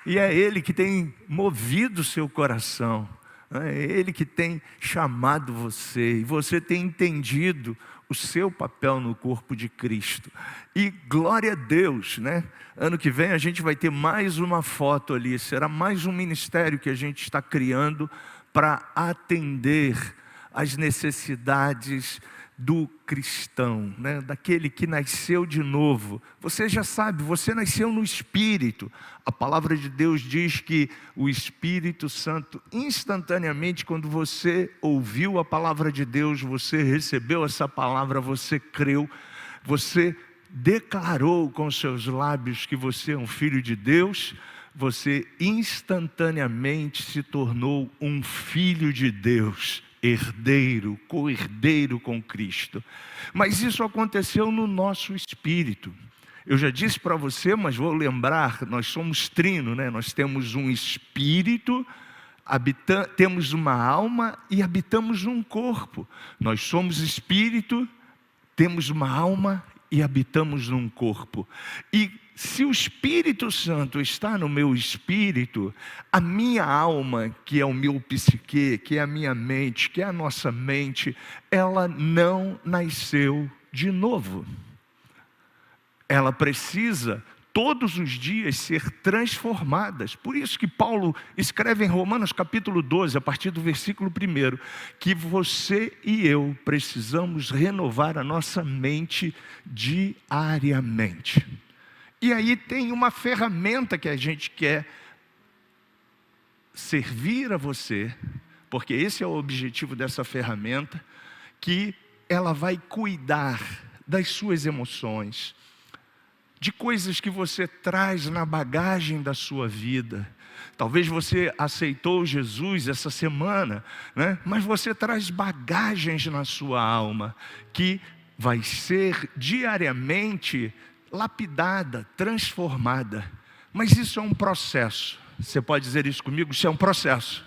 E é Ele que tem movido o seu coração. É Ele que tem chamado você. E você tem entendido o seu papel no corpo de Cristo. E glória a Deus, né? Ano que vem a gente vai ter mais uma foto ali. Será mais um ministério que a gente está criando para atender as necessidades do cristão, né? Daquele que nasceu de novo. Você já sabe, você nasceu no Espírito. A palavra de Deus diz que o Espírito Santo, instantaneamente, quando você ouviu a palavra de Deus, você recebeu essa palavra, você creu, você declarou com seus lábios que você é um filho de Deus, você instantaneamente se tornou um filho de Deus, herdeiro, co-herdeiro com Cristo. Mas isso aconteceu no nosso espírito. Eu já disse para você, mas vou lembrar, nós somos trino, né? Nós temos um espírito, temos uma alma e habitamos um corpo. Nós somos espírito, temos uma alma e habitamos num corpo. E se o Espírito Santo está no meu espírito, a minha alma, que é o meu psique, que é a minha mente, que é a nossa mente, ela não nasceu de novo. Ela precisa todos os dias ser transformadas. Por isso que Paulo escreve em Romanos capítulo 12, a partir do versículo 1, que você e eu precisamos renovar a nossa mente diariamente. E aí tem uma ferramenta que a gente quer servir a você, porque esse é o objetivo dessa ferramenta, que ela vai cuidar das suas emoções, de coisas que você traz na bagagem da sua vida. Talvez você aceitou Jesus essa semana, né? Mas você traz bagagens na sua alma, que vai ser diariamente lapidada, transformada. Mas isso é um processo. Você pode dizer isso comigo? Isso é um processo.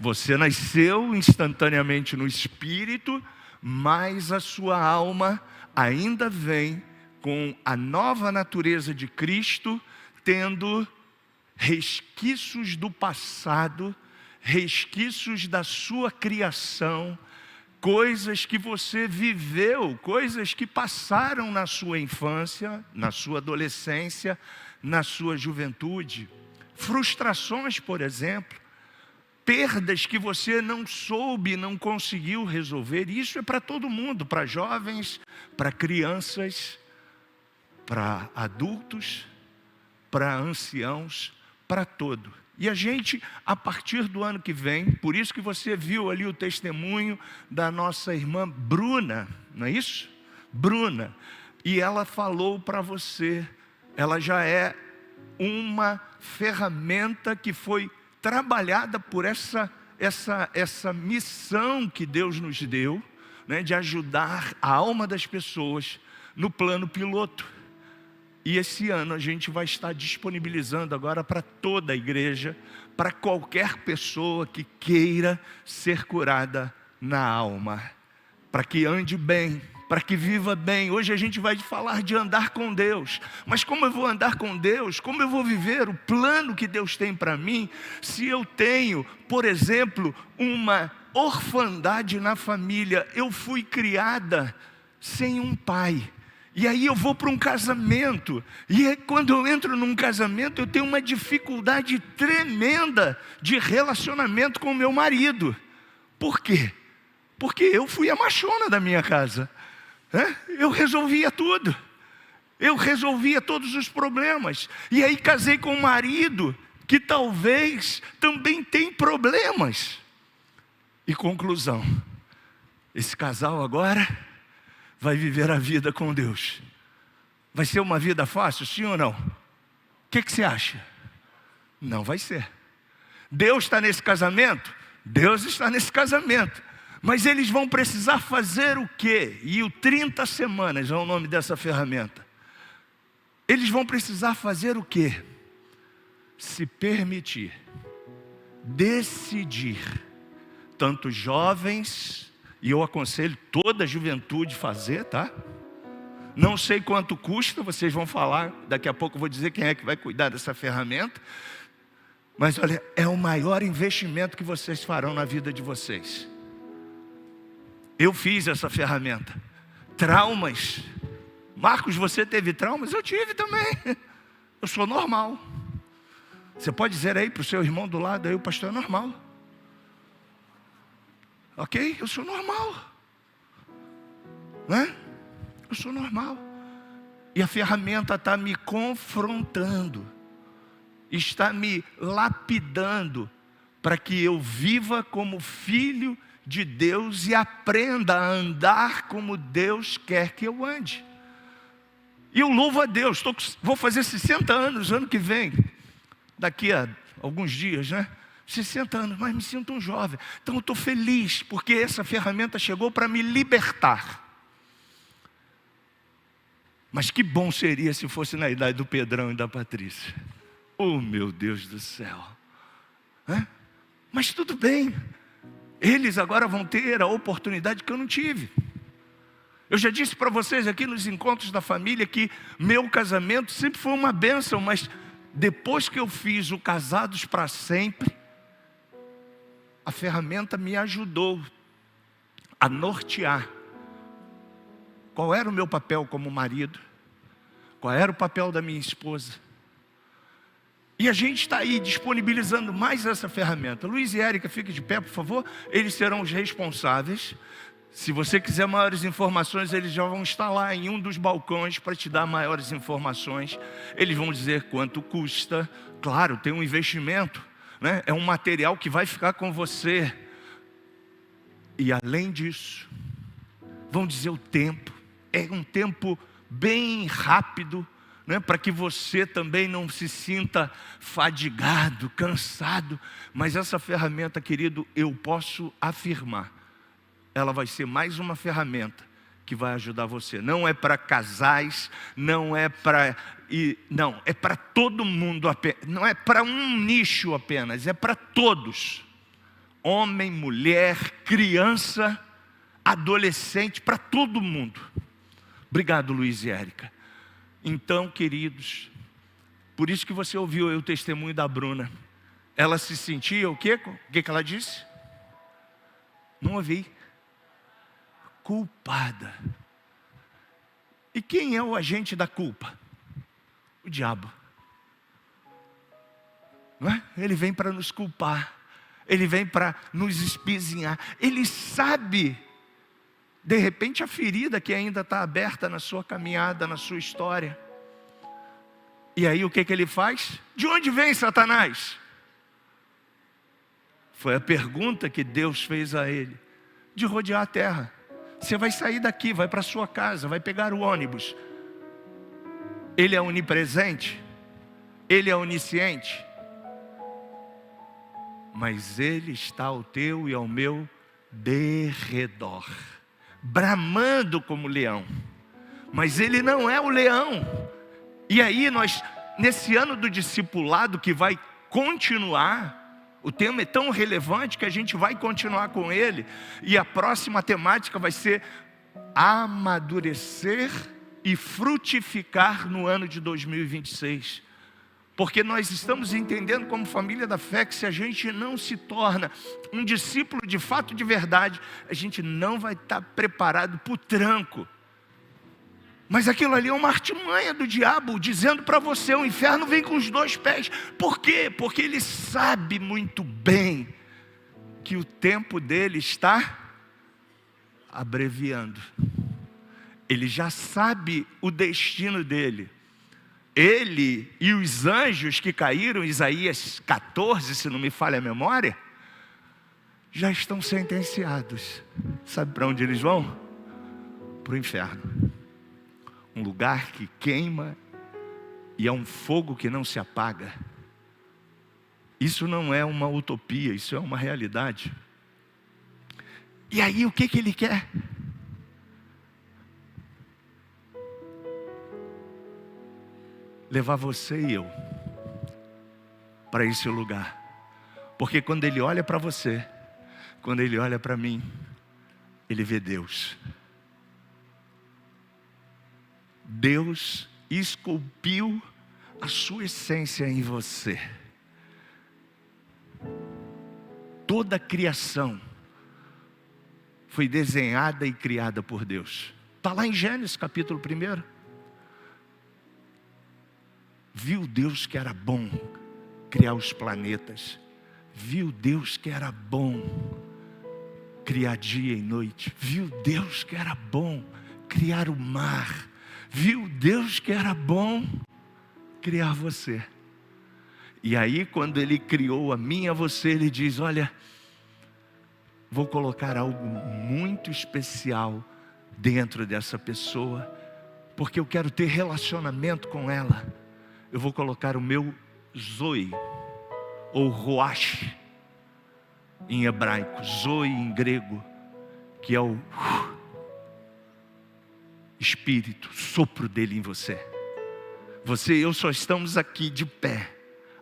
Você nasceu instantaneamente no Espírito, mas a sua alma ainda vem com a nova natureza de Cristo, tendo resquícios do passado, resquícios da sua criação, coisas que você viveu, coisas que passaram na sua infância, na sua adolescência, na sua juventude. Frustrações, por exemplo, perdas que você não soube, não conseguiu resolver. Isso é para todo mundo, para jovens, para crianças, para adultos, para anciãos, para todo. E a gente, a partir do ano que vem, por isso que você viu ali o testemunho da nossa irmã Bruna, não é isso? Bruna. E ela falou para você, ela já é uma ferramenta que foi trabalhada por essa missão que Deus nos deu, né, de ajudar a alma das pessoas no plano piloto. E esse ano a gente vai estar disponibilizando agora para toda a igreja, para qualquer pessoa que queira ser curada na alma, para que ande bem, para que viva bem. Hoje a gente vai falar de andar com Deus. Mas como eu vou andar com Deus? Como eu vou viver o plano que Deus tem para mim, se eu tenho, por exemplo, uma orfandade na família? Eu fui criada sem um pai. E aí eu vou para um casamento, e quando eu entro num casamento, eu tenho uma dificuldade tremenda de relacionamento com o meu marido. Por quê? Porque eu fui a machona da minha casa. Eu resolvia tudo. Eu resolvia todos os problemas. E aí casei com um marido que talvez também tem problemas. E conclusão, esse casal agora vai viver a vida com Deus. Vai ser uma vida fácil, sim ou não? O que você acha? Não vai ser. Deus está nesse casamento? Deus está nesse casamento. Mas eles vão precisar fazer o quê? E o 30 semanas é o nome dessa ferramenta. Eles vão precisar fazer o quê? Se permitir, decidir. Tanto jovens, e eu aconselho toda a juventude fazer, tá? Não sei quanto custa, vocês vão falar, daqui a pouco eu vou dizer quem é que vai cuidar dessa ferramenta. Mas olha, é o maior investimento que vocês farão na vida de vocês. Eu fiz essa ferramenta. Traumas. Marcos, você teve traumas? Eu tive também. Eu sou normal. Você pode dizer aí para o seu irmão do lado, aí o pastor é normal. Ok? Eu sou normal. Né? Eu sou normal. E a ferramenta está me confrontando. Está me lapidando para que eu viva como filho de Deus e aprenda a andar como Deus quer que eu ande. E eu louvo a Deus, vou fazer 60 anos ano que vem, daqui a alguns dias, né? 60 anos, mas me sinto um jovem. Então eu estou feliz, porque essa ferramenta chegou para me libertar. Mas que bom seria se fosse na idade do Pedrão e da Patrícia. Oh, meu Deus do céu. Mas tudo bem. Eles agora vão ter a oportunidade que eu não tive. Eu já disse para vocês aqui nos encontros da família que meu casamento sempre foi uma bênção, mas depois que eu fiz o Casados para Sempre, a ferramenta me ajudou a nortear qual era o meu papel como marido, qual era o papel da minha esposa. E a gente está aí disponibilizando mais essa ferramenta. Luiz e Érica, fiquem de pé, por favor. Eles serão os responsáveis. Se você quiser maiores informações, eles já vão estar lá em um dos balcões para te dar maiores informações. Eles vão dizer quanto custa. Claro, tem um investimento, né? É um material que vai ficar com você. E além disso, vão dizer o tempo. É um tempo bem rápido, né? Para que você também não se sinta fadigado, cansado. Mas essa ferramenta, querido, eu posso afirmar, ela vai ser mais uma ferramenta que vai ajudar você. Não é para casais, não é para... Não, é para todo mundo apenas. Não é para um nicho apenas, é para todos. Homem, mulher, criança, adolescente, para todo mundo. Obrigado, Luiz e Érica. Então, queridos, por isso que você ouviu o testemunho da Bruna. Ela se sentia o quê? O que ela disse? Não ouvi. Culpada. E quem é o agente da culpa? O diabo. Não é? Ele vem para nos culpar. Ele vem para nos espizinhar. Ele sabe, de repente, a ferida que ainda está aberta na sua caminhada, na sua história. E aí o que ele faz? De onde vem Satanás? Foi a pergunta que Deus fez a ele. De rodear a terra. Você vai sair daqui, vai para a sua casa, vai pegar o ônibus. Ele é onipresente, Ele é onisciente, mas Ele está ao teu e ao meu derredor, bramando como leão. Mas Ele não é o leão. E aí nós, nesse ano do discipulado que vai continuar, o tema é tão relevante que a gente vai continuar com ele. E a próxima temática vai ser amadurecer e frutificar no ano de 2026. Porque nós estamos entendendo como família da fé que se a gente não se torna um discípulo de fato, de verdade, a gente não vai estar preparado para o tranco. Mas aquilo ali é uma artimanha do diabo, dizendo para você, o inferno vem com os dois pés. Por quê? Porque ele sabe muito bem que o tempo dele está abreviando. Ele já sabe o destino dele. Ele e os anjos que caíram, Isaías 14, se não me falha a memória, já estão sentenciados. Sabe para onde eles vão? Para o inferno. Um lugar que queima e é um fogo que não se apaga. Isso não é uma utopia, isso é uma realidade. E aí o que ele quer? Levar você e eu para esse lugar. Porque quando ele olha para você, quando ele olha para mim, ele vê Deus. Deus esculpiu a sua essência em você. Toda a criação foi desenhada e criada por Deus. Está lá em Gênesis capítulo 1. Viu Deus que era bom criar os planetas. Viu Deus que era bom criar dia e noite. Viu Deus que era bom criar o mar. Viu Deus que era bom criar você. E aí quando Ele criou a mim e a você, Ele diz, olha, vou colocar algo muito especial dentro dessa pessoa, porque eu quero ter relacionamento com ela. Eu vou colocar o meu Zoe, ou Roach, em hebraico, Zoe em grego, que é o Espírito, sopro dele em você. Você e eu só estamos aqui de pé,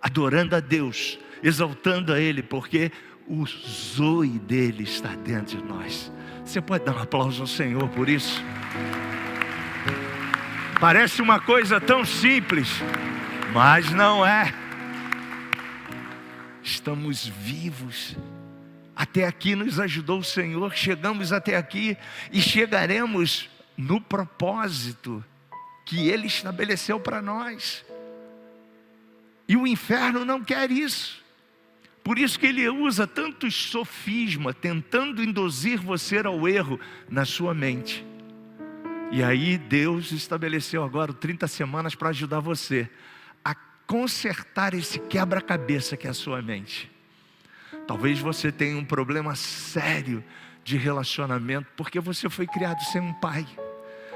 adorando a Deus, exaltando a Ele, porque o Zoe dele está dentro de nós. Você pode dar um aplauso ao Senhor por isso? Parece uma coisa tão simples, mas não é. Estamos vivos. Até aqui nos ajudou o Senhor. Chegamos até aqui e chegaremos no propósito que Ele estabeleceu para nós. E o inferno não quer isso. Por isso que ele usa tantos sofismas, tentando induzir você ao erro na sua mente. E aí Deus estabeleceu agora 30 semanas para ajudar você a consertar esse quebra-cabeça que é a sua mente. Talvez você tenha um problema sério de relacionamento, porque você foi criado sem um pai.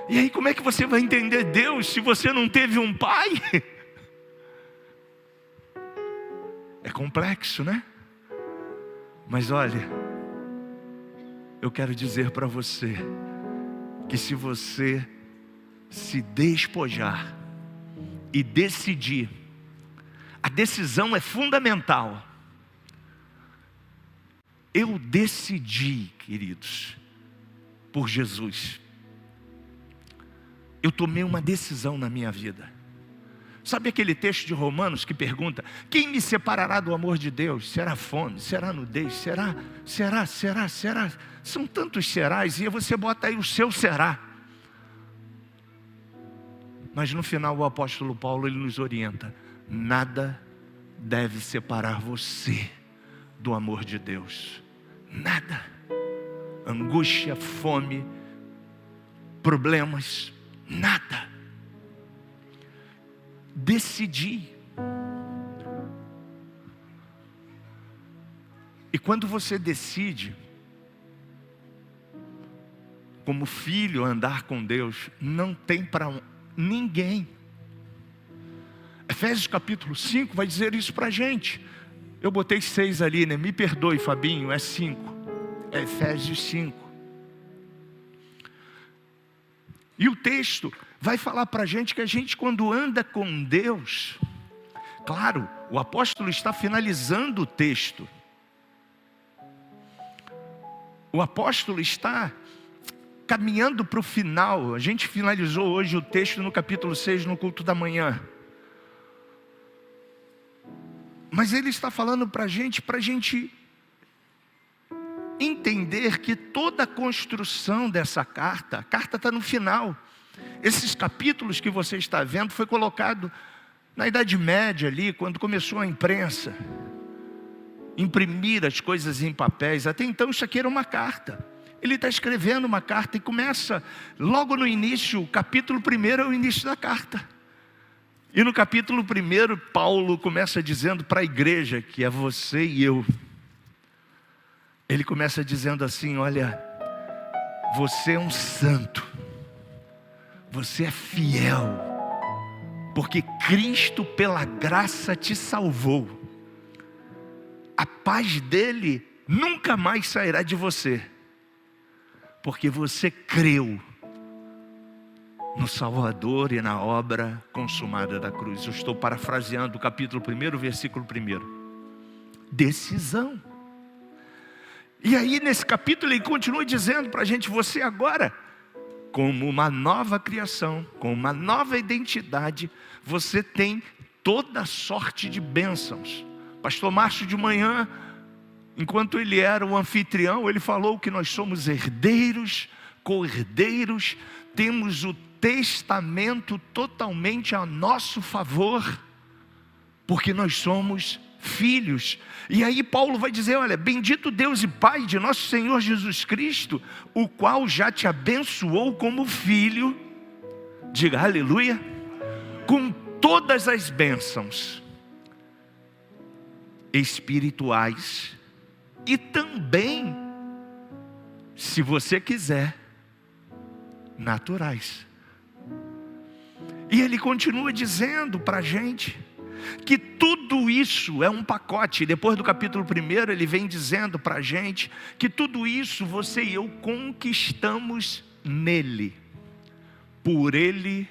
E aí como é que você vai entender Deus se você não teve um pai? É complexo, né? Mas olha, eu quero dizer para você que se você se despojar e decidir, a decisão é fundamental. Eu decidi, queridos, por Jesus. Eu tomei uma decisão na minha vida. Sabe aquele texto de Romanos que pergunta: quem me separará do amor de Deus? Será fome? Será nudez? Será? São tantos serás, e você bota aí o seu será. Mas no final o apóstolo Paulo, ele nos orienta: nada deve separar você do amor de Deus. Nada. Angústia, fome, problemas, nada. Decidi. E quando você decide, como filho, andar com Deus, não tem para ninguém. Efésios capítulo 5 vai dizer isso para a gente. Eu botei 6 ali, né? Me perdoe, Fabinho, é 5. É Efésios 5. E o texto vai falar para a gente que a gente, quando anda com Deus, claro, o apóstolo está finalizando o texto. O apóstolo está caminhando para o final. A gente finalizou hoje o texto no capítulo 6, no culto da manhã. Mas ele está falando para a gente entender que toda a construção dessa carta, a carta está no final. Esses capítulos que você está vendo foi colocado na Idade Média ali, quando começou a imprensa, imprimir as coisas em papéis. Até então isso aqui era uma carta. Ele está escrevendo uma carta e começa logo no início. O capítulo 1 é o início da carta. E no capítulo 1, Paulo começa dizendo para a igreja, que é você e eu. Ele começa dizendo assim: olha, você é um santo, você é fiel, porque Cristo pela graça te salvou. A paz dele nunca mais sairá de você, porque você creu no Salvador e na obra consumada da cruz. Eu estou parafraseando o capítulo 1, versículo 1. Decisão. E aí nesse capítulo ele continua dizendo para a gente: você agora, como uma nova criação, com uma nova identidade, você tem toda sorte de bênçãos Pastor Márcio de manhã, enquanto ele era o anfitrião, ele falou que nós somos herdeiros, co-herdeiros, temos o testamento totalmente a nosso favor, porque nós somos filhos. E aí Paulo vai dizer, olha, bendito Deus e Pai de nosso Senhor Jesus Cristo, o qual já te abençoou como filho, diga aleluia, com todas as bênçãos espirituais e também, se você quiser, naturais. E ele continua dizendo para a gente que tudo isso é um pacote. Depois do capítulo 1, ele vem dizendo para a gente que tudo isso você e eu conquistamos nele, por ele,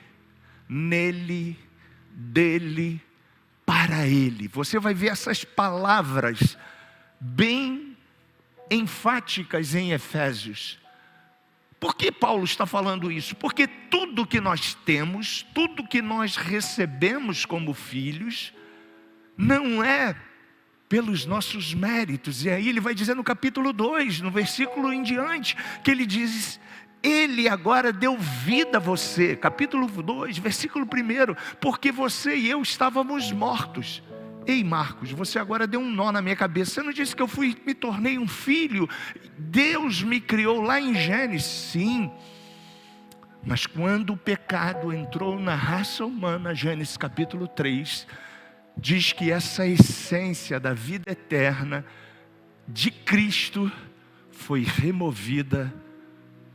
nele, dele, para ele. Você vai ver essas palavras bem enfáticas em Efésios. Por que Paulo está falando isso? Porque tudo que nós temos, tudo que nós recebemos como filhos, não é pelos nossos méritos. E aí ele vai dizer no capítulo 2, no versículo em diante, que ele diz, ele agora deu vida a você. Capítulo 2, versículo 1, porque você e eu estávamos mortos. Ei Marcos, você agora deu um nó na minha cabeça. Você não disse que eu me tornei um filho? Deus me criou lá em Gênesis. Sim, mas quando o pecado entrou na raça humana, Gênesis capítulo 3, diz que essa essência da vida eterna de Cristo foi removida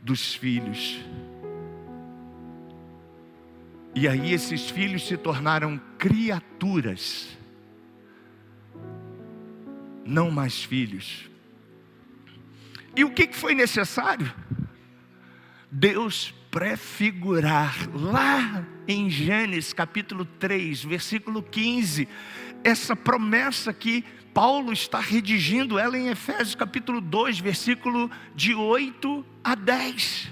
dos filhos. E aí esses filhos se tornaram criaturas, não mais filhos. E o que foi necessário? Deus prefigurar lá em Gênesis capítulo 3, versículo 15, essa promessa que Paulo está redigindo ela em Efésios capítulo 2, versículo de 8 a 10.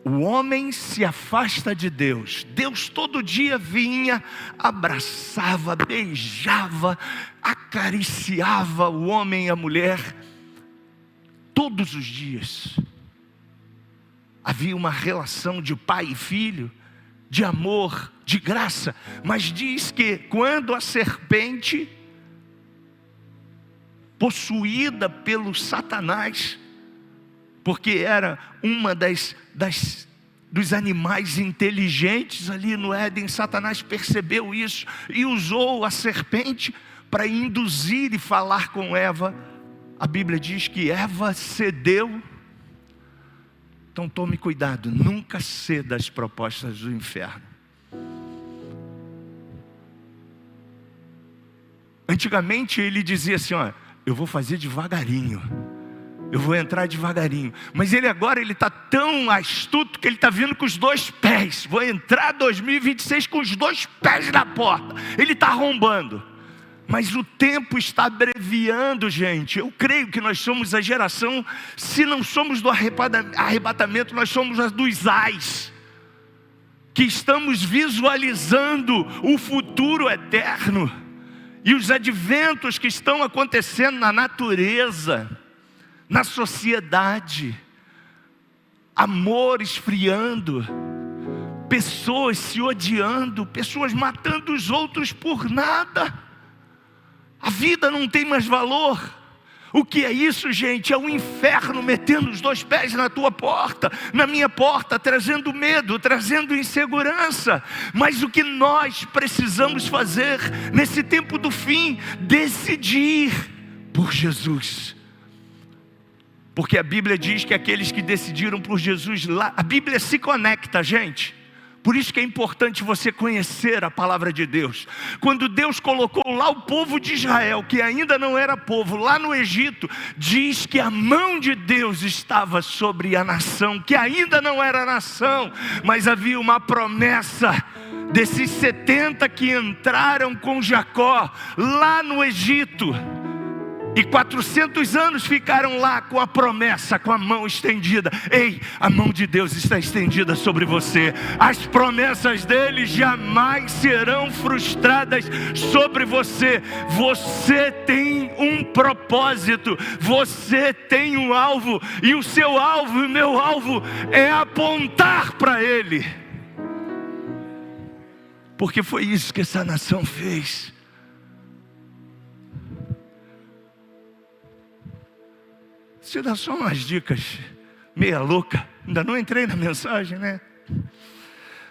O homem se afasta de Deus. Deus todo dia vinha, abraçava, beijava, acariciava o homem e a mulher. Todos os dias. Havia uma relação de pai e filho, de amor, de graça. Mas diz que quando a serpente, possuída pelo Satanás, porque era uma dos animais inteligentes ali no Éden, Satanás percebeu isso e usou a serpente para induzir e falar com Eva. A Bíblia diz que Eva cedeu. Então tome cuidado, nunca ceda às propostas do inferno. Antigamente ele dizia assim, ó, eu vou fazer devagarinho, eu vou entrar devagarinho. Mas ele agora está tão astuto que ele está vindo com os 2 pés. Vou entrar 2026 com os 2 pés na porta. Ele está arrombando. Mas o tempo está abreviando, gente. Eu creio que nós somos a geração, se não somos do arrebatamento, nós somos a dos ais, que estamos visualizando o futuro eterno e os adventos que estão acontecendo na natureza, na sociedade, amor esfriando, pessoas se odiando, pessoas matando os outros por nada. A vida não tem mais valor. O que é isso, gente? É o inferno metendo os 2 pés na tua porta, na minha porta, trazendo medo, trazendo insegurança. Mas o que nós precisamos fazer nesse tempo do fim? Decidir por Jesus. Porque a Bíblia diz que aqueles que decidiram por Jesus lá, a Bíblia se conecta, gente. Por isso que é importante você conhecer a palavra de Deus. Quando Deus colocou lá o povo de Israel, que ainda não era povo, lá no Egito, diz que a mão de Deus estava sobre a nação, que ainda não era nação, mas havia uma promessa desses 70 que entraram com Jacó lá no Egito. E 400 anos ficaram lá com a promessa, com a mão estendida. Ei, a mão de Deus está estendida sobre você. As promessas dele jamais serão frustradas sobre você. Você tem um propósito, você tem um alvo. E o seu alvo e o meu alvo é apontar para ele. Porque foi isso que essa nação fez. Você dá só umas dicas meia louca. Ainda não entrei na mensagem, né?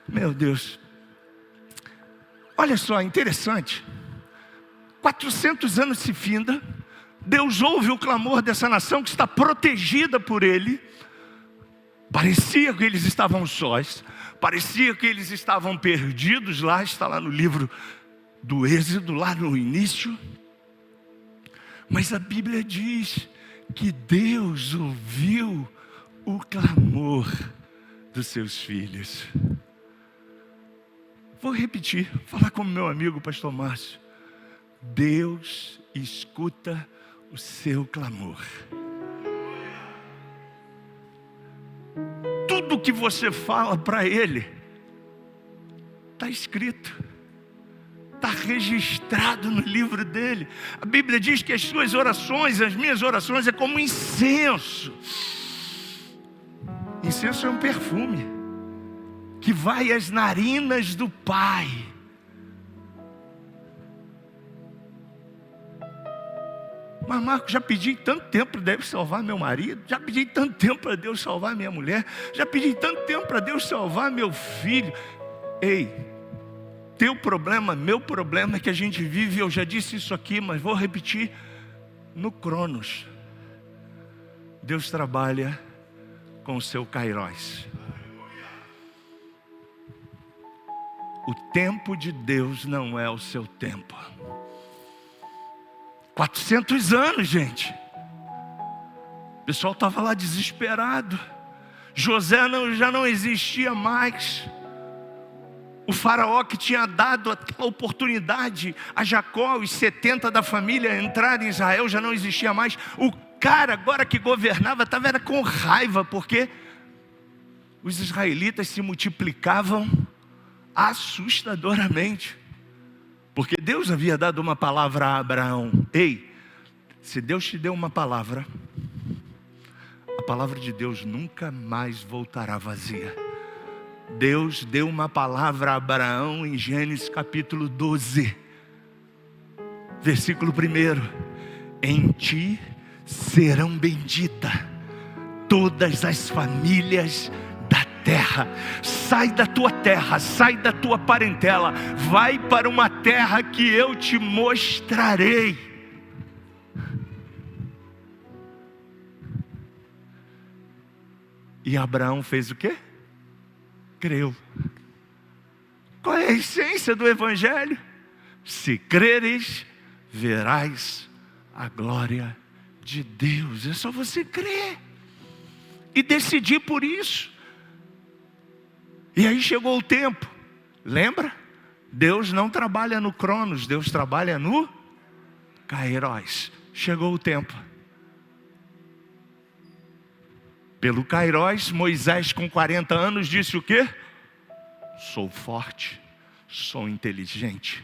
Meu Deus. Olha só, interessante. 400 anos se finda. Deus ouve o clamor dessa nação que está protegida por ele. Parecia que eles estavam sós. Parecia que eles estavam perdidos lá. Está lá no livro do Êxodo, lá no início. Mas a Bíblia diz que Deus ouviu o clamor dos seus filhos. Vou repetir, falar como meu amigo pastor Márcio. Deus escuta o seu clamor. Tudo que você fala para Ele está escrito, está registrado no livro dele. A Bíblia diz que as suas orações, as minhas orações, é como incenso. Incenso é um perfume que vai às narinas do Pai. Mas Marco, já pedi tanto tempo para Deus salvar meu marido, já pedi tanto tempo para Deus salvar minha mulher, já pedi tanto tempo para Deus salvar meu filho. Ei, teu problema, meu problema é que a gente vive, eu já disse isso aqui, mas vou repetir, no Cronos. Deus trabalha com o seu Kairos. O tempo de Deus não é o seu tempo. 400 anos, gente. O pessoal estava lá desesperado. José já não existia mais. O faraó que tinha dado aquela oportunidade a Jacó, os 70 da família entrarem em Israel, já não existia mais. O cara agora que governava estava com raiva, porque os israelitas se multiplicavam assustadoramente. Porque Deus havia dado uma palavra a Abraão. Ei, se Deus te deu uma palavra, a palavra de Deus nunca mais voltará vazia. Deus deu uma palavra a Abraão em Gênesis capítulo 12, versículo 1. Em ti serão benditas todas as famílias da terra. Sai da tua terra, sai da tua parentela, vai para uma terra que eu te mostrarei. E Abraão fez o quê? Creu. Qual é a essência do Evangelho? Se creres, verás a glória de Deus. É só você crer e decidir por isso. E aí chegou o tempo. Lembra? Deus não trabalha no Cronos, Deus trabalha no Kairos. Chegou o tempo. Pelo Kairos, Moisés com 40 anos disse o quê? Sou forte, sou inteligente,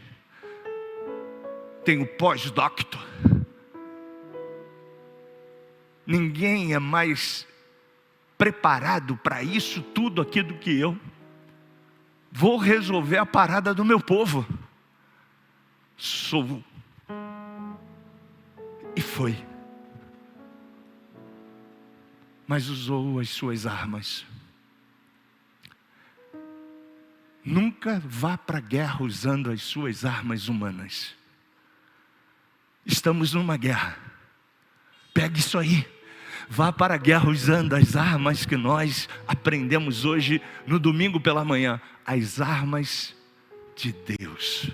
tenho pós-docto. Ninguém é mais preparado para isso tudo aqui do que eu. Vou resolver a parada do meu povo. Sou. E foi. Mas usou as suas armas. Nunca vá para a guerra usando as suas armas humanas. Estamos numa guerra. Pegue isso aí. Vá para a guerra usando as armas que nós aprendemos hoje no domingo pela manhã. As armas de Deus.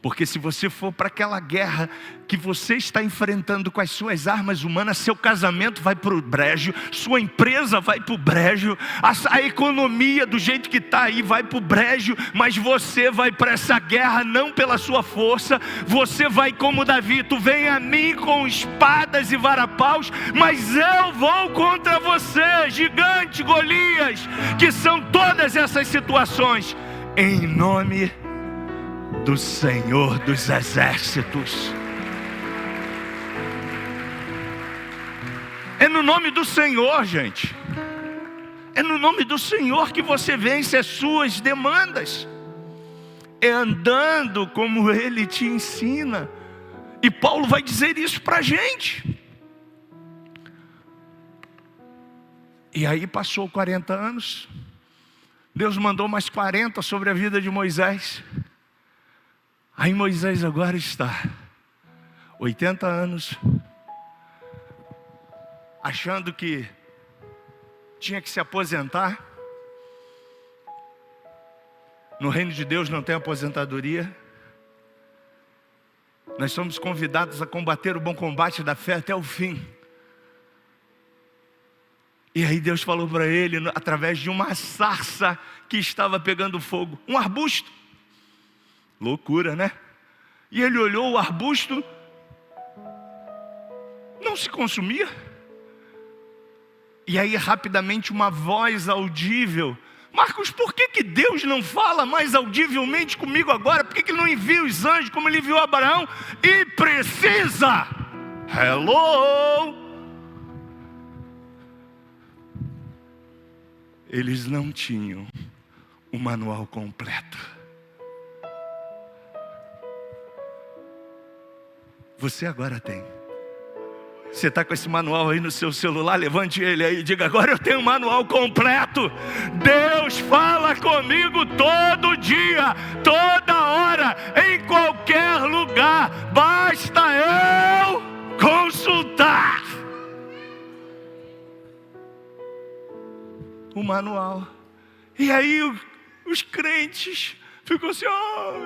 Porque se você for para aquela guerra que você está enfrentando com as suas armas humanas, seu casamento vai para o brejo, sua empresa vai para o brejo, a economia do jeito que está aí vai para o brejo, mas você vai para essa guerra não pela sua força, você vai como Davi, tu vem a mim com espadas e varapaus, mas eu vou contra você, gigante, Golias, que são todas essas situações, em nome do Senhor dos Exércitos. É no nome do Senhor, gente. É no nome do Senhor que você vence as suas demandas. É andando como Ele te ensina. E Paulo vai dizer isso para a gente. E aí passou 40 anos. Deus mandou mais 40 sobre a vida de Moisés. Aí Moisés agora está 80 anos, achando que tinha que se aposentar. No reino de Deus não tem aposentadoria. Nós somos convidados a combater o bom combate da fé até o fim. E aí Deus falou para ele, através de uma sarça que estava pegando fogo, um arbusto. Loucura, né? E ele olhou o arbusto, não se consumia. E aí rapidamente uma voz audível: Marcos, por que Deus não fala mais audivelmente comigo agora? Por que Ele não envia os anjos como Ele enviou Abraão? E precisa! Hello! Eles não tinham o manual completo. Você agora tem. Você está com esse manual aí no seu celular? Levante ele aí e diga: agora eu tenho um manual completo. Deus fala comigo todo dia, toda hora, em qualquer lugar. Basta eu consultar o manual. E aí os crentes ficam assim: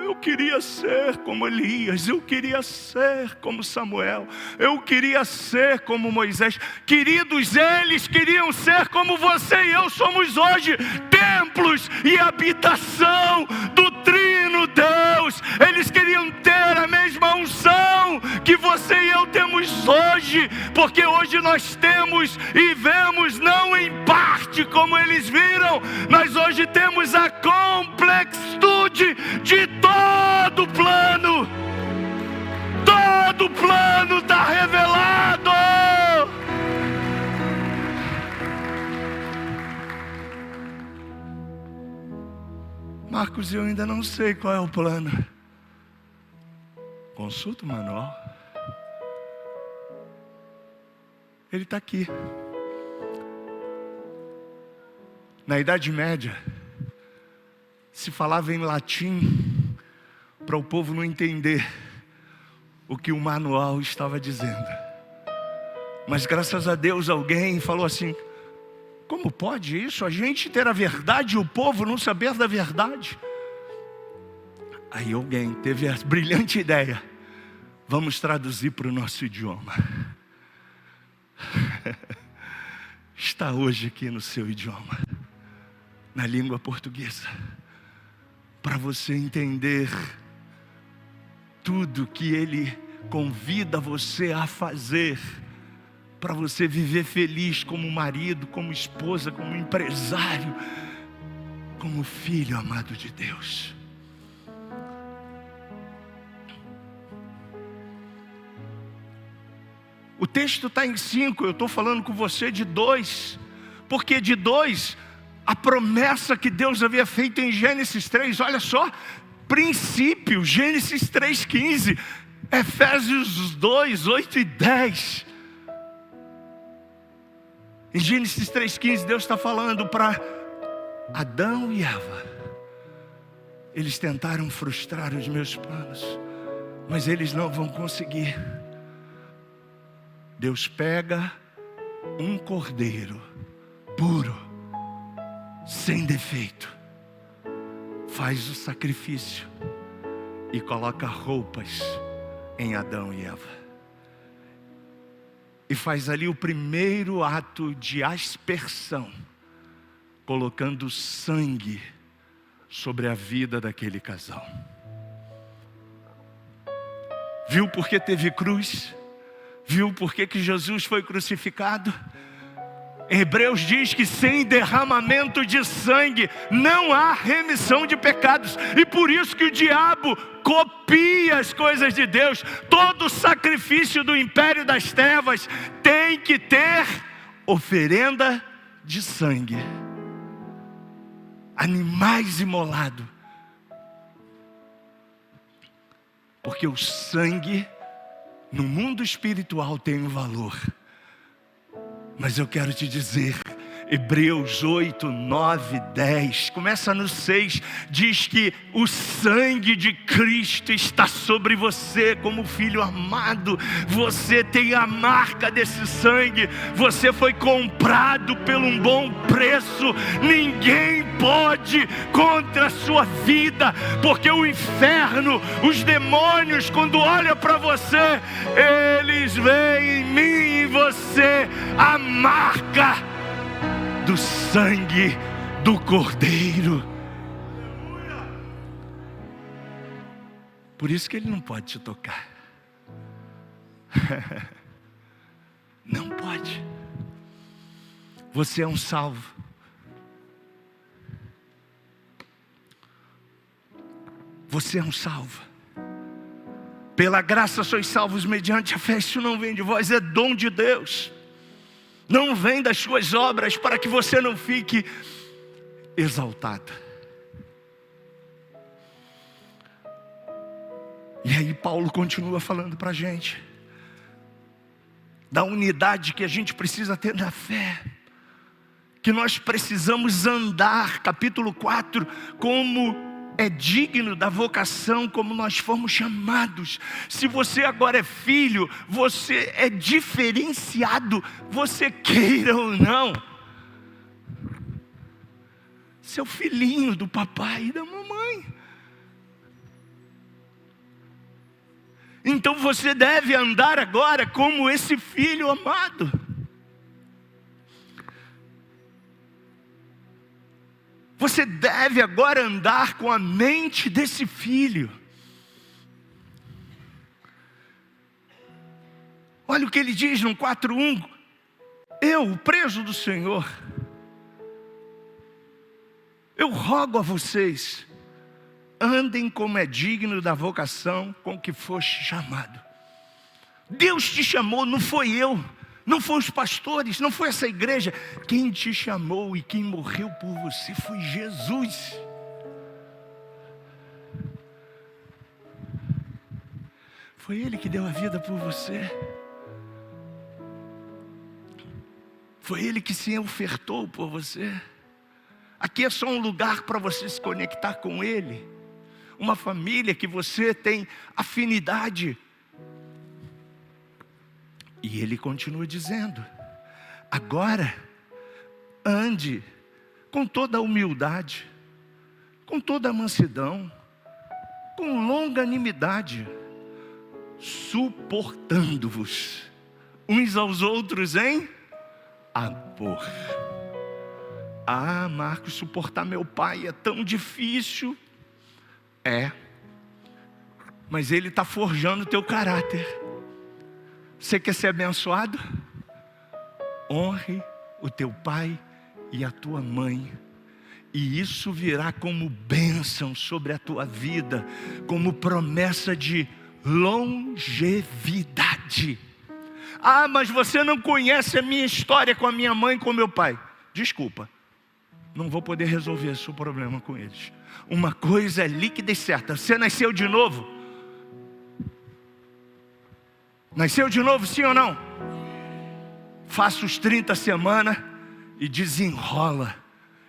eu queria ser como Elias, eu queria ser como Samuel, eu queria ser como Moisés. Queridos, eles queriam ser como você e eu somos hoje, templos e habitação do Trino Deus. Eles queriam ter a mesma unção que você e eu temos hoje, porque hoje nós temos e vemos não em parte como eles viram, nós hoje temos a complexitude de todo o plano. Todo o plano está revelado. Marcos, eu ainda não sei qual é o plano. Consulta o manual. Ele está aqui. Na Idade Média, se falava em latim para o povo não entender o que o manual estava dizendo. Mas graças a Deus alguém falou assim: como pode isso? A gente ter a verdade e o povo não saber da verdade. Aí alguém teve a brilhante ideia: vamos traduzir para o nosso idioma. Está hoje aqui no seu idioma, na língua portuguesa, para você entender tudo que Ele convida você a fazer, para você viver feliz como marido, como esposa, como empresário, como filho amado de Deus. O texto está em 5, eu estou falando com você de 2, porque de 2, a promessa que Deus havia feito em Gênesis 3, olha só, princípio, Gênesis 3,15, Efésios 2, 8 e 10. Em Gênesis 3,15, Deus está falando para Adão e Eva: eles tentaram frustrar os meus planos, mas eles não vão conseguir. Deus pega um cordeiro puro, sem defeito, faz o sacrifício e coloca roupas em Adão e Eva. E faz ali o primeiro ato de aspersão, colocando sangue sobre a vida daquele casal. Viu por que teve cruz? Viu por que Jesus foi crucificado? Hebreus diz que sem derramamento de sangue não há remissão de pecados. E por isso que o diabo copia as coisas de Deus. Todo sacrifício do império das trevas tem que ter oferenda de sangue. Animais imolados. Porque o sangue no mundo espiritual tem um valor. Mas eu quero te dizer, Hebreus 8, 9, 10, começa no 6, diz que o sangue de Cristo está sobre você como filho amado. Você tem a marca desse sangue, você foi comprado por um bom preço. Ninguém pode contra a sua vida, porque o inferno, os demônios, quando olham para você, eles veem em mim e em você a marca do sangue do Cordeiro. Por isso que ele não pode te tocar. Não pode. Você é um salvo. Você é um salvo. Pela graça sois salvos mediante a fé. Isso não vem de vós, é dom de Deus. Não vem das suas obras, para que você não fique exaltado. E aí Paulo continua falando para a gente da unidade que a gente precisa ter na fé, que nós precisamos andar, capítulo 4, como é digno da vocação, como nós fomos chamados. Se você agora é filho, você é diferenciado, você queira ou não. Seu filhinho do papai e da mamãe. Então você deve andar agora como esse filho amado. Você deve agora andar com a mente desse filho. Olha o que ele diz no 4:1. Eu, o preso do Senhor, eu rogo a vocês, andem como é digno da vocação com que foste chamado. Deus te chamou, não foi eu. Não foi os pastores, não foi essa igreja. Quem te chamou e quem morreu por você foi Jesus. Foi Ele que deu a vida por você. Foi Ele que se ofertou por você. Aqui é só um lugar para você se conectar com Ele. Uma família que você tem afinidade. E ele continua dizendo: agora ande com toda a humildade, com toda a mansidão, com longanimidade, suportando-vos uns aos outros em amor. Ah, Marcos, suportar meu pai é tão difícil. É, mas ele está forjando o teu caráter. Você quer ser abençoado? Honre o teu pai e a tua mãe, e isso virá como bênção sobre a tua vida, como promessa de longevidade. Ah, mas você não conhece a minha história com a minha mãe e com o meu pai. Desculpa, não vou poder resolver esse problema com eles. Uma coisa é líquida e certa: você nasceu de novo. Nasceu de novo, sim ou não? Faça os 30 semanas e desenrola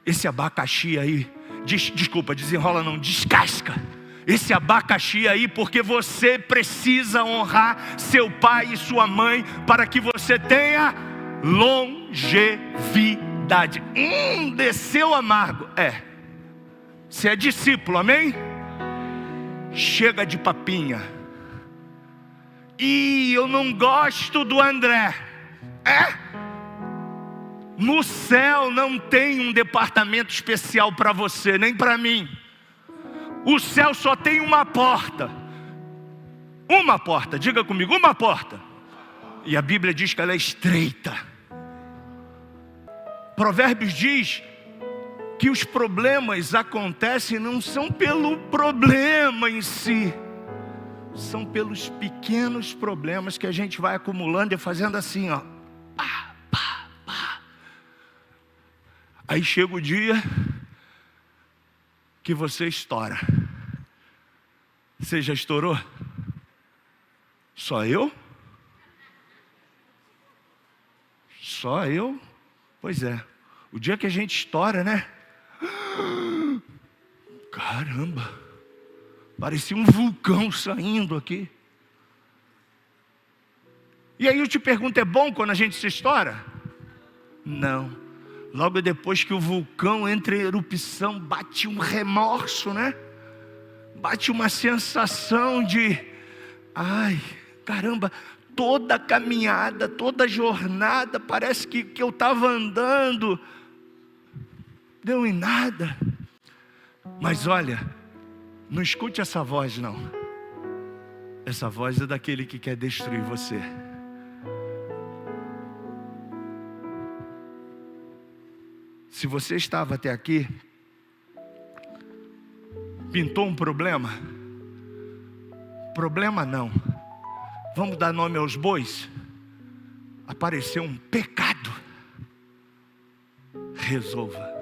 esse abacaxi aí. Desculpa, desenrola não, descasca esse abacaxi aí, porque você precisa honrar seu pai e sua mãe para que você tenha longevidade. Desceu amargo. Você é discípulo, amém? chega de papinha. E eu não gosto do André. No céu não tem um departamento especial para você, nem para mim. O céu só tem uma porta. Uma porta, diga comigo, uma porta. E a Bíblia diz que ela é estreita. Provérbios diz que os problemas acontecem não são pelo problema em si, são pelos pequenos problemas que a gente vai acumulando e fazendo assim, ó. Pá, pá, pá. Aí chega o dia que você estoura. Você já estourou? Só eu? Só eu? Pois é. O dia que a gente estoura, né? Caramba! Parecia um vulcão saindo aqui. E aí eu te pergunto, é bom quando a gente se estoura? Não. Logo depois que o vulcão entra em erupção, bate um remorso, né? Bate uma sensação de... Ai, caramba, toda a caminhada, toda a jornada, parece que eu estava andando, deu em nada. Mas olha, não escute essa voz não. Essa voz é daquele que quer destruir você. Se você estava até aqui, pintou um problema? Problema não. Vamos dar nome aos bois? Apareceu um pecado. Resolva.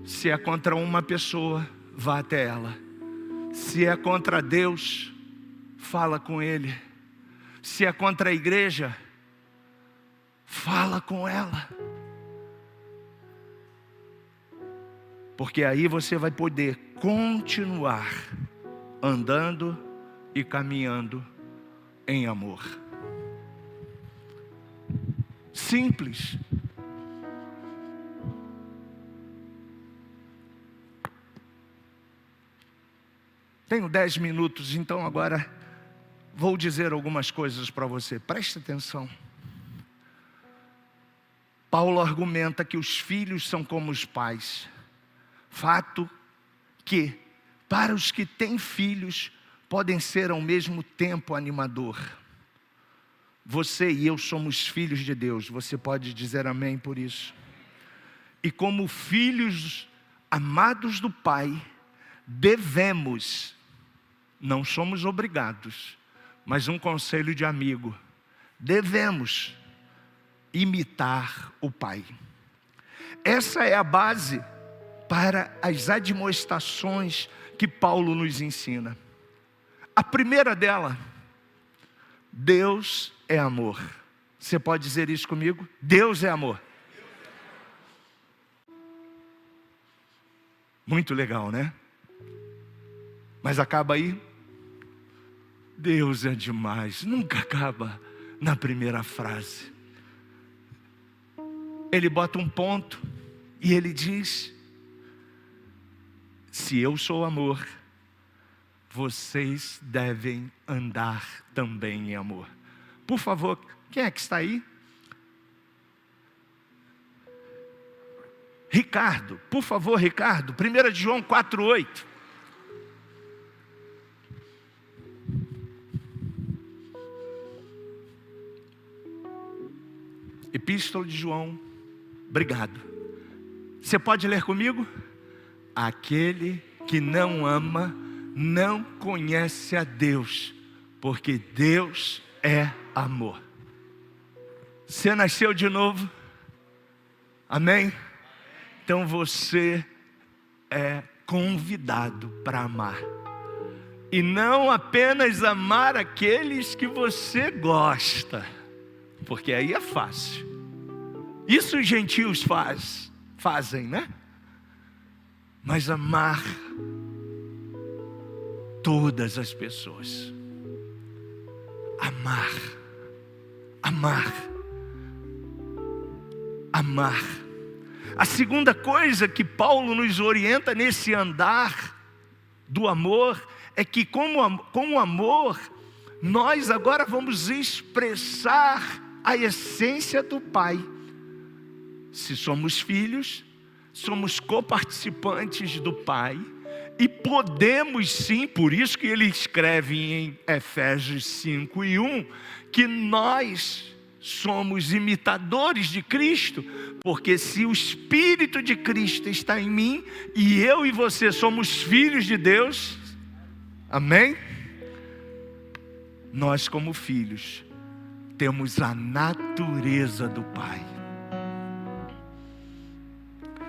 Se é contra uma pessoa, vá até ela. Se é contra Deus, fala com Ele. Se é contra a igreja, fala com ela. Porque aí você vai poder continuar andando e caminhando em amor. Simples. Tenho 10 minutos, então agora vou dizer algumas coisas para você. Preste atenção. Paulo argumenta que os filhos são como os pais. Fato que, para os que têm filhos, podem ser ao mesmo tempo animador. Você e eu somos filhos de Deus. Você pode dizer amém por isso? E como filhos amados do Pai, devemos, não somos obrigados, mas um conselho de amigo, devemos imitar o Pai. Essa é a base para as admoestações que Paulo nos ensina. A primeira dela, Deus é amor. Você pode dizer isso comigo? Deus é amor. Muito legal, né? Mas acaba aí? Deus é demais. Nunca acaba na primeira frase. Ele bota um ponto e ele diz: se eu sou amor, vocês devem andar também em amor. Por favor, quem é que está aí? Ricardo, por favor, Ricardo, 1 João 4,8. Epístola de João, obrigado. Você pode ler comigo? Aquele que não ama, não conhece a Deus, porque Deus é amor. Você nasceu de novo? Amém? Então você é convidado para amar. E não apenas amar aqueles que você gosta, porque aí é fácil. Isso os gentios fazem, né? Mas amar todas as pessoas. Amar. Amar. Amar. A segunda coisa que Paulo nos orienta nesse andar do amor é que com o amor, nós agora vamos expressar a essência do Pai. Se somos filhos, somos coparticipantes do Pai, e podemos sim, por isso que ele escreve em Efésios 5:1, que nós somos imitadores de Cristo, porque se o Espírito de Cristo está em mim, e eu e você somos filhos de Deus, amém? Nós como filhos, temos a natureza do Pai.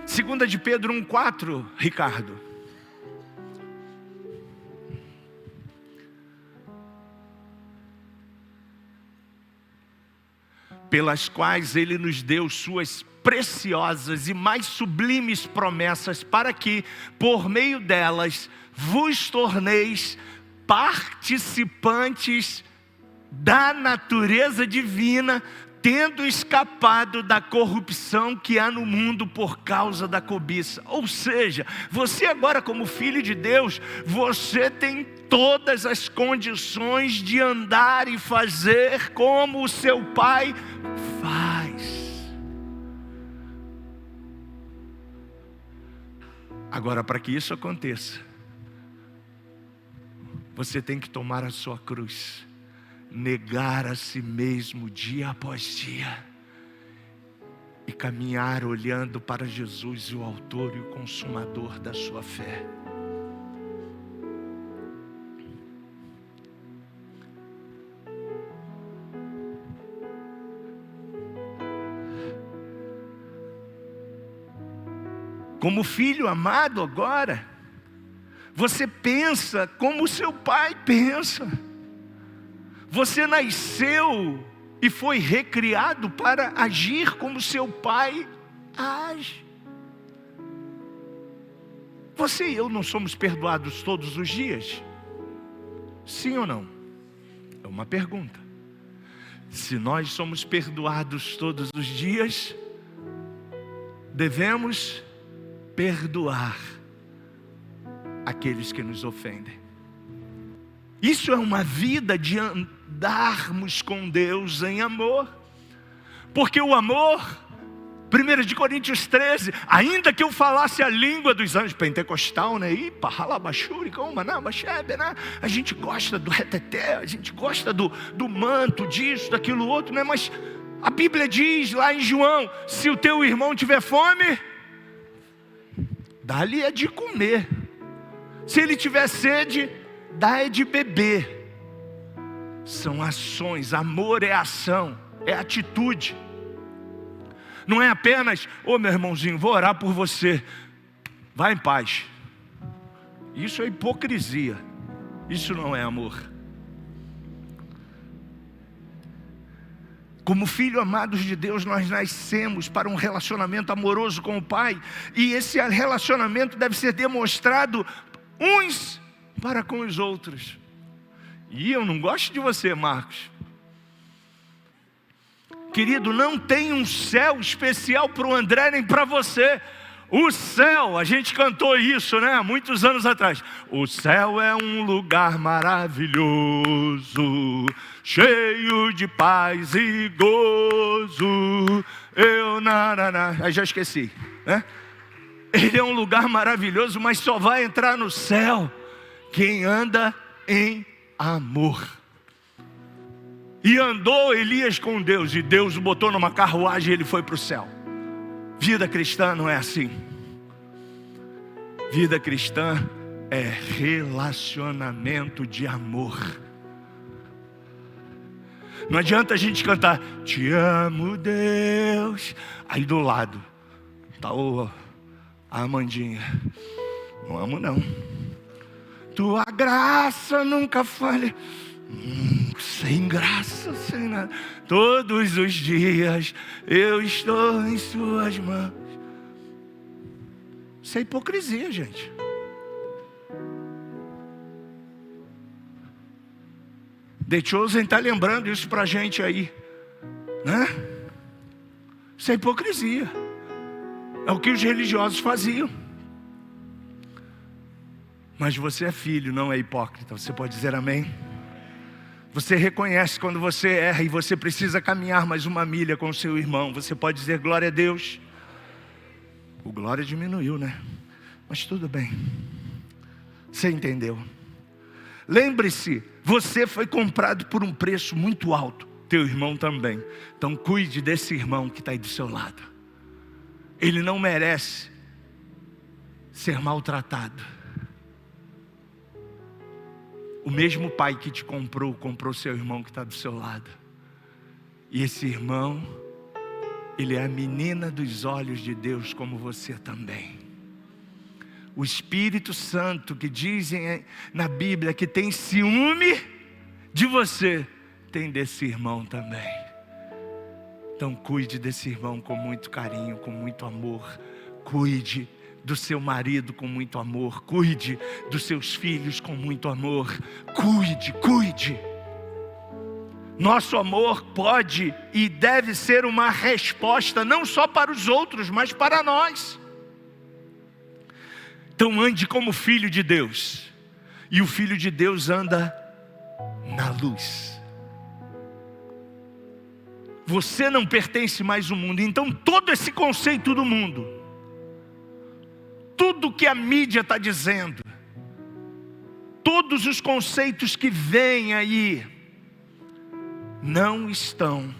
2 de Pedro 1:4, Ricardo. Pelas quais Ele nos deu suas preciosas e mais sublimes promessas, para que, por meio delas, vos torneis participantes da natureza divina, tendo escapado da corrupção que há no mundo por causa da cobiça. Ou seja, você agora como filho de Deus, você tem todas as condições de andar e fazer como o seu Pai faz. Agora, para que isso aconteça, você tem que tomar a sua cruz, negar a si mesmo dia após dia e caminhar olhando para Jesus, o autor e o consumador da sua fé. Como filho amado agora, você pensa como seu pai pensa. Você nasceu e foi recriado para agir como seu pai age. Você e eu não somos perdoados todos os dias? Sim ou não? É uma pergunta. Se nós somos perdoados todos os dias, devemos perdoar aqueles que nos ofendem. Isso é uma vida de andarmos com Deus em amor. Porque o amor, 1 de Coríntios 13, ainda que eu falasse a língua dos anjos, pentecostal, né? A gente gosta do reteté, a gente gosta do manto, disso, daquilo outro, né? Mas a Bíblia diz lá em João, se o teu irmão tiver fome, dá-lhe é de comer. Se ele tiver sede, dá é de beber. São ações, amor é ação, é atitude. Não é apenas, meu irmãozinho, vou orar por você, vai em paz. Isso é hipocrisia, isso não é amor. Como filhos amados de Deus, nós nascemos para um relacionamento amoroso com o Pai. E esse relacionamento deve ser demonstrado uns para com os outros. E eu não gosto de você, Marcos. Querido, não tem um céu especial para o André nem para você. O céu, a gente cantou isso, né, há muitos anos atrás. O céu é um lugar maravilhoso, cheio de paz e gozo. Aí já esqueci, né? Ele é um lugar maravilhoso, mas só vai entrar no céu quem anda em amor. E andou Elias com Deus, e Deus o botou numa carruagem e ele foi para o céu. Vida cristã não é assim. Vida cristã é relacionamento de amor. Não adianta a gente cantar, te amo Deus, aí do lado tá a Amandinha, não amo não. Tua graça nunca falha. Sem graça, sem nada. Todos os dias eu estou em suas mãos. Isso é hipocrisia, gente. The Chosen está lembrando isso para a gente aí, né? Isso é hipocrisia. É o que os religiosos faziam. Mas você é filho, não é hipócrita. Você pode dizer amém? Você reconhece quando você erra e você precisa caminhar mais uma milha com o seu irmão. Você pode dizer glória a Deus. O glória diminuiu, né? Mas tudo bem. Você entendeu? Lembre-se, você foi comprado por um preço muito alto. Teu irmão também. Então cuide desse irmão que está aí do seu lado. Ele não merece ser maltratado. O mesmo pai que te comprou, comprou seu irmão que está do seu lado. E esse irmão, ele é a menina dos olhos de Deus, como você também. O Espírito Santo, que dizem na Bíblia que tem ciúme de você, tem desse irmão também. Então cuide desse irmão com muito carinho, com muito amor. Cuide do seu marido com muito amor. Cuide dos seus filhos com muito amor. Cuide. Nosso amor pode e deve ser uma resposta não só para os outros, mas para nós. Então ande como filho de Deus. E o filho de Deus anda na luz. Você não pertence mais ao mundo. Então todo esse conceito do mundo, tudo que a mídia está dizendo, todos os conceitos que vêm aí, não estão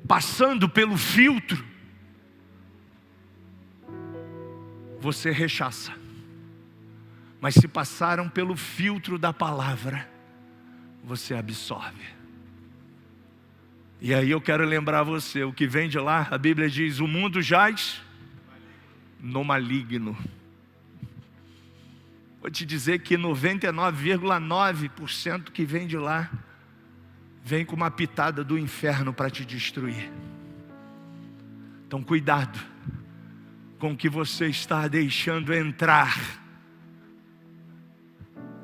passando pelo filtro. Você rechaça. Mas se passaram pelo filtro da palavra, você absorve. E aí eu quero lembrar você, o que vem de lá, a Bíblia diz, o mundo jaz no maligno. Vou te dizer que 99,9% que vem de lá, vem com uma pitada do inferno para te destruir. Então cuidado com o que você está deixando entrar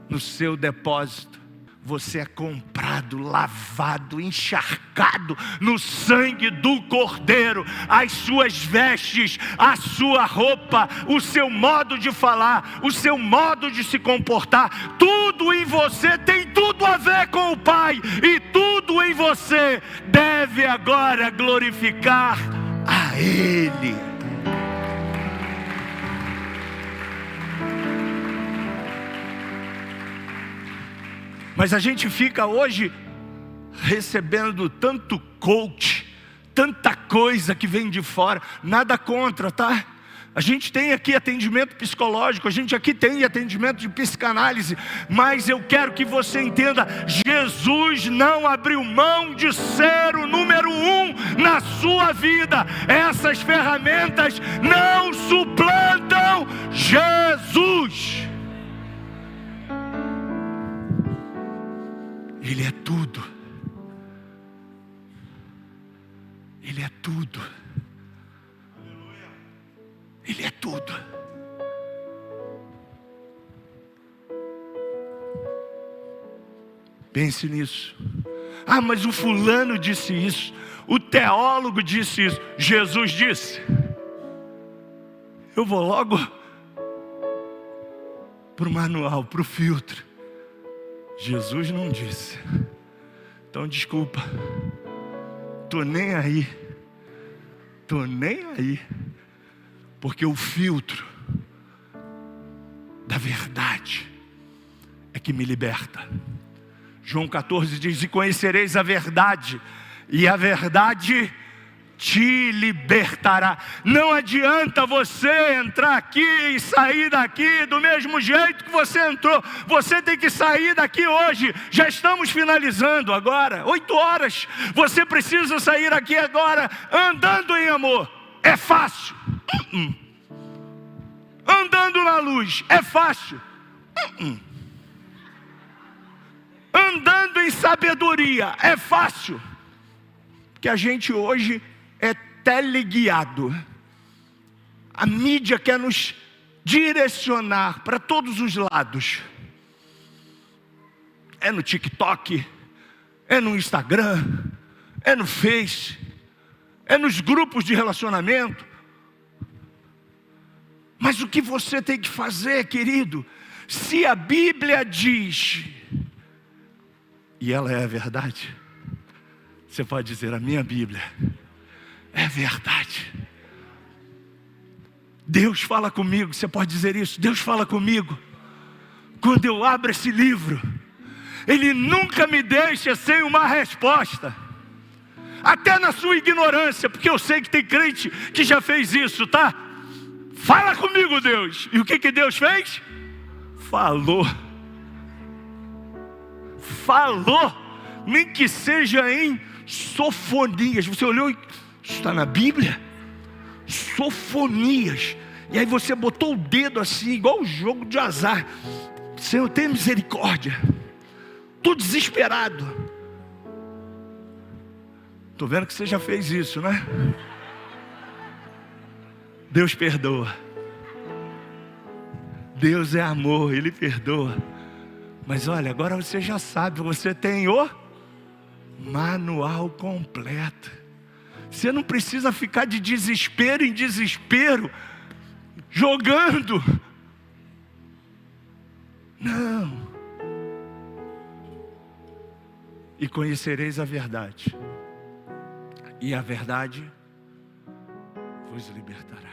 no seu depósito. Você é comprado, lavado, encharcado no sangue do Cordeiro. As suas vestes, a sua roupa, o seu modo de falar, o seu modo de se comportar, tudo em você tem tudo a ver com o Pai. E tudo em você deve agora glorificar a Ele. Mas a gente fica hoje recebendo tanto coach, tanta coisa que vem de fora. Nada contra, tá? A gente tem aqui atendimento psicológico, a gente aqui tem atendimento de psicanálise. Mas eu quero que você entenda, Jesus não abriu mão de ser o número 1 na sua vida. Essas ferramentas não suplantam Jesus. Ele é tudo. Ele é tudo. Ele é tudo. Pense nisso. Ah, mas o fulano disse isso. O teólogo disse isso. Jesus disse. Eu vou logo para o manual, para o filtro. Jesus não disse. Então desculpa. Tô nem aí. Porque o filtro da verdade é que me liberta. João 14 diz, e conhecereis a verdade, e a verdade te libertará. Não adianta você entrar aqui e sair daqui do mesmo jeito que você entrou. Você tem que sair daqui hoje. Já estamos finalizando agora, 8 horas. Você precisa sair daqui agora andando em amor. É fácil. Andando na luz. É fácil. Andando em sabedoria. É fácil. Porque a gente hoje é teleguiado. A mídia quer nos direcionar para todos os lados. É no TikTok, é no Instagram, é no Face, é nos grupos de relacionamento. Mas o que você tem que fazer, querido? Se a Bíblia diz, e ela é a verdade, você pode dizer: a minha Bíblia é verdade. Deus fala comigo, você pode dizer isso? Deus fala comigo. Quando eu abro esse livro, Ele nunca me deixa sem uma resposta. Até na sua ignorância, porque eu sei que tem crente que já fez isso, tá? Fala comigo, Deus. E o que Deus fez? Falou. Falou. Nem que seja em sofonias. Você olhou e está na Bíblia? Sofonias. E aí você botou o dedo assim, igual o jogo de azar. Senhor, tenha misericórdia. Estou desesperado. Estou vendo que você já fez isso, né? Deus perdoa. Deus é amor, Ele perdoa. Mas olha, agora você já sabe, você tem o manual completo. Você não precisa ficar de desespero em desespero, jogando. Não. E conhecereis a verdade, e a verdade vos libertará.